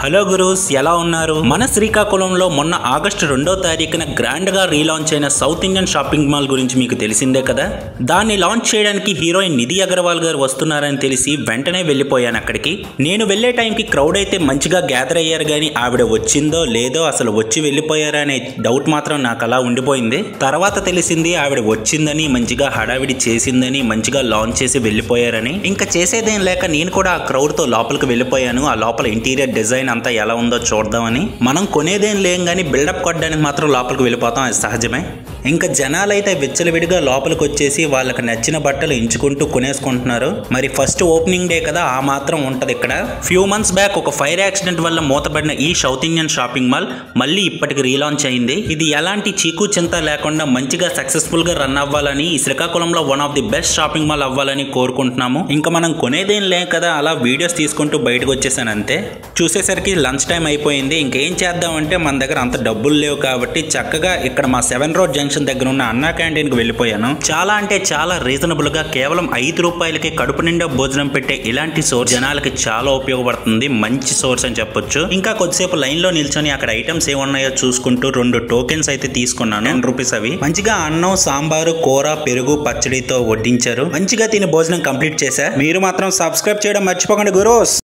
Hello gurus, ఎలా ఉన్నారు? మన శ్రీకాకుళంలో మొన్న ఆగస్టు 2వ తారీఖున గ్రాండ్ గా రీలాంచ్ అయిన సౌత్ ఇండియన్ షాపింగ్ మాల్ గురించి మీకు తెలిసిందే కదా. దాన్ని లాంచ్ చేయడానికి హీరోయిన్ నిధి అగర్వాల్ గారు వస్తున్నారని తెలిసి వెంటనే వెళ్ళిపోయాను అక్కడికి. నేను వెళ్లే టైంకి క్రౌడ్ అయితే మంచిగా గ్యాదర్ అయ్యారు, కానీ ఆవిడ వచ్చిందో లేదో, అసలు వచ్చి వెళ్ళిపోయారా అనే డౌట్ మాత్రం నాకు అలా ఉండిపోయింది. తర్వాత తెలిసింది ఆవిడ వచ్చిందని, మంచిగా హడావిడి చేసిందని, మంచిగా లాంచ్ చేసి వెళ్ళిపోయారని. ఇంకా చేసేదేం లేక నేను కూడా ఆ క్రౌడ్ తో లోపలికి వెళ్ళిపోయాను. ఆ లోపల ఇంటీరియర్ డిజైన్ అంతా ఎలా ఉందో చూద్దామని. మనం కొనేదేం లేం కానీ బిల్డప్ కొట్టడానికి మాత్రం లోపలికి వెళ్ళిపోతాం, అది సహజమే. ఇంకా జనాలైతే విచ్చలవిడిగా లోపలికి వచ్చేసి వాళ్ళకి నచ్చిన బట్టలు ఎంచుకుంటూ కొనేసుకుంటున్నారు. మరి ఫస్ట్ ఓపెనింగ్ డే కదా, ఆ మాత్రం ఉంటది ఇక్కడ. ఫ్యూ మంత్స్ బ్యాక్ ఒక ఫైర్ యాక్సిడెంట్ వల్ల మూతపడిన ఈ సౌత్ ఇండియన్ షాపింగ్ మాల్ మళ్ళీ ఇప్పటికి రీలాంచ్ అయింది. ఇది ఎలాంటి చీకు చింత లేకుండా మంచిగా సక్సెస్ఫుల్ గా రన్ అవ్వాలని, ఈ శ్రీకాకుళంలో one of the best shopping mall అవ్వాలని కోరుకుంటున్నాము. ఇంకా మనం కొనేదేం లే కదా, అలా వీడియోస్ తీసుకుంటూ బయటకు వచ్చేసాను అంతే. చూసేసరికి లంచ్ టైం అయిపోయింది. ఇంకేం చేద్దామంటే మన దగ్గర అంత డబ్బులు లేవు కాబట్టి చక్కగా ఇక్కడ మా 7 రోడ్ జంక్షన్ దగ్గర ఉన్న అన్నా క్యాంటీన్ కి వెళ్ళిపోయాను. చాలా అంటే చాలా రీజనబుల్ గా కేవలం 5 రూపాయలకి కడుపు నిండా భోజనం పెట్టే ఇలాంటి సోర్స్ జనాలకి చాలా ఉపయోగపడుతుంది. మంచి సోర్స్ అని చెప్పొచ్చు. ఇంకా కొద్దిసేపు లైన్ లో నిల్చొని అక్కడ ఐటమ్స్ ఏమున్నాయో చూసుకుంటూ 2 టోకెన్స్ అయితే తీసుకున్నాను. 10 రూపీస్ అవి. మంచిగా అన్నం, సాంబారు, కూర, పెరుగు, పచ్చడితో వడ్డించారు. మంచిగా తిని భోజనం కంప్లీట్ చేశా. మీరు మాత్రం సబ్స్క్రైబ్ చేయడం మర్చిపోకండి గురోస్.